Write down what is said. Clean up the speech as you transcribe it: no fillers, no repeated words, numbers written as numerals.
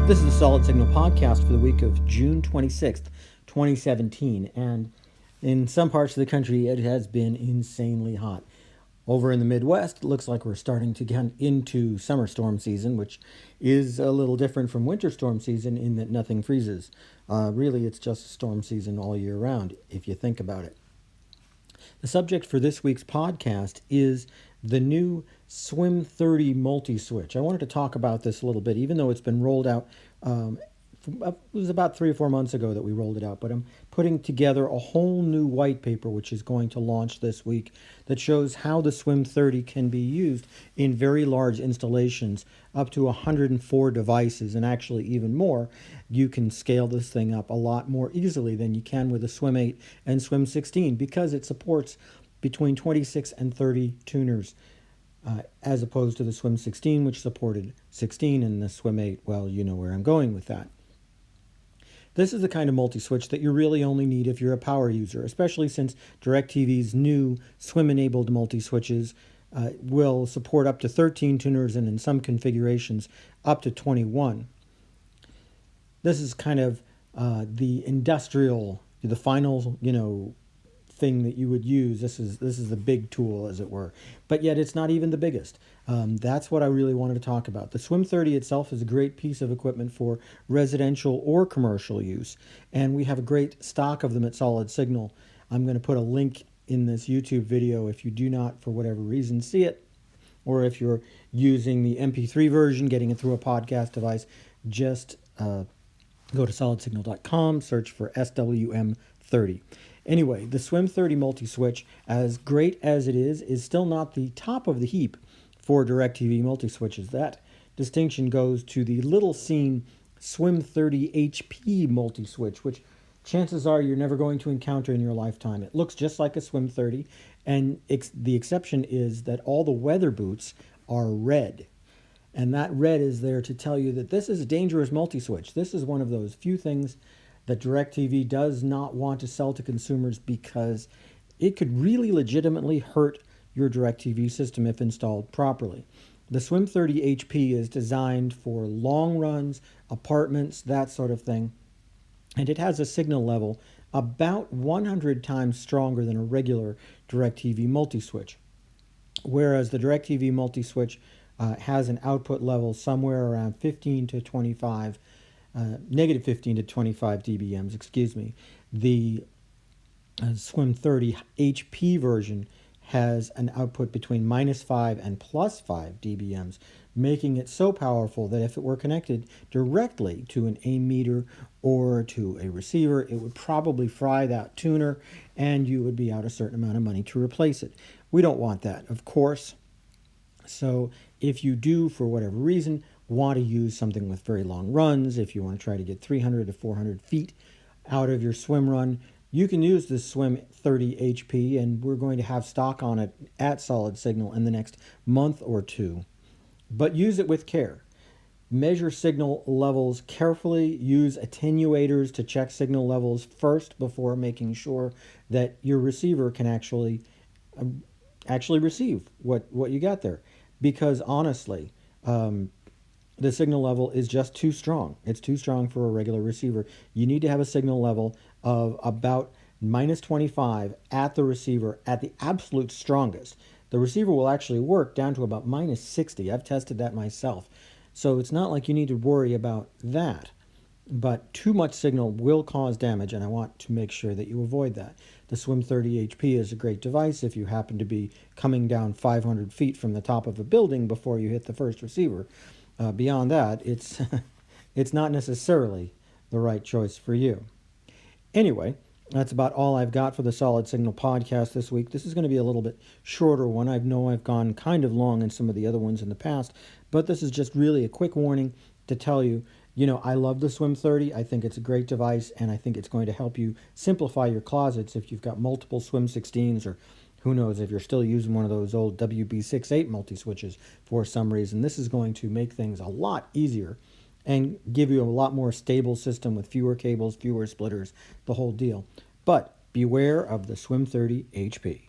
This is the Solid Signal podcast for the week of June 26th, 2017. And in some parts of the country, it has been insanely hot. Over in the Midwest, it looks like we're starting to get into summer storm season, which is a little different from winter storm season in that nothing freezes. Really, it's just storm season all year round, if you think about it. The subject for this week's podcast is the new Swim 30 multi-switch. I wanted to talk about this a little bit, even though it's been rolled out. It was about 3 or 4 months ago that we rolled it out, but I'm putting together a whole new white paper, which is going to launch this week, that shows how the Swim 30 can be used in very large installations, up to 104 devices, and actually even more. You can scale this thing up a lot more easily than you can with a Swim 8 and Swim 16 because it supports between 26 and 30 tuners, as opposed to the Swim 16, which supported 16, and the Swim 8, well, you know where I'm going with that. This is the kind of multi-switch that you really only need if you're a power user, especially since DirecTV's new Swim-enabled multi-switches will support up to 13 tuners and in some configurations up to 21. This is kind of the industrial, the final, thing that you would use. This is the big tool, as it were, but yet it's not even the biggest. That's what I really wanted to talk about. The Swim 30 itself is a great piece of equipment for residential or commercial use, and we have a great stock of them at Solid Signal. I'm going to put a link in this YouTube video if you do not, for whatever reason, see it, or if you're using the MP3 version, getting it through a podcast device, just go to solidsignal.com, search for SWM30. Anyway, the Swim 30 multi-switch, as great as it is still not the top of the heap for DirecTV multi-switches. That distinction goes to the little seen Swim 30 HP multi-switch, which chances are you're never going to encounter in your lifetime. It looks just like a Swim 30, and the exception is that all the weather boots are red. And that red is there to tell you that this is a dangerous multi-switch. This is one of those few things that DirecTV does not want to sell to consumers because it could really legitimately hurt your DirecTV system if installed properly. The Swim 30 HP is designed for long runs, apartments, that sort of thing, and it has a signal level about 100 times stronger than a regular DirecTV multi-switch, whereas the DirecTV multi-switch has an output level somewhere around 15 to 25 negative 15 to 25 dBms, excuse me. The Swim 30 HP version has an output between minus 5 and plus 5 dBms, making it so powerful that if it were connected directly to an AIM meter or to a receiver, it would probably fry that tuner and you would be out a certain amount of money to replace it. We don't want that, of course. So if you do, for whatever reason, want to use something with very long runs, if you want to try to get 300 to 400 feet out of your swim run, you can use this Swim 30 HP, and we're going to have stock on it at Solid Signal in the next month or two. But use it with care. Measure signal levels carefully. Use attenuators to check signal levels first before making sure that your receiver can actually receive what you got there. Because honestly, the signal level is just too strong. It's too strong for a regular receiver. You need to have a signal level of about minus 25 at the receiver at the absolute strongest. The receiver will actually work down to about minus 60. I've tested that myself. So it's not like you need to worry about that. But too much signal will cause damage, and I want to make sure that you avoid that. The Swim 30 HP is a great device if you happen to be coming down 500 feet from the top of a building before you hit the first receiver. Beyond that, it's not necessarily the right choice for you. Anyway, that's about all I've got for the Solid Signal podcast this week. This is going to be a little bit shorter one. I know I've gone kind of long in some of the other ones in the past, but this is just really a quick warning to tell you, I love the Swim 30. I think it's a great device, and I think it's going to help you simplify your closets if you've got multiple Swim 16s, or who knows, if you're still using one of those old WB68 multi-switches for some reason. This is going to make things a lot easier and give you a lot more stable system with fewer cables, fewer splitters, the whole deal. But beware of the Swim 30 HP.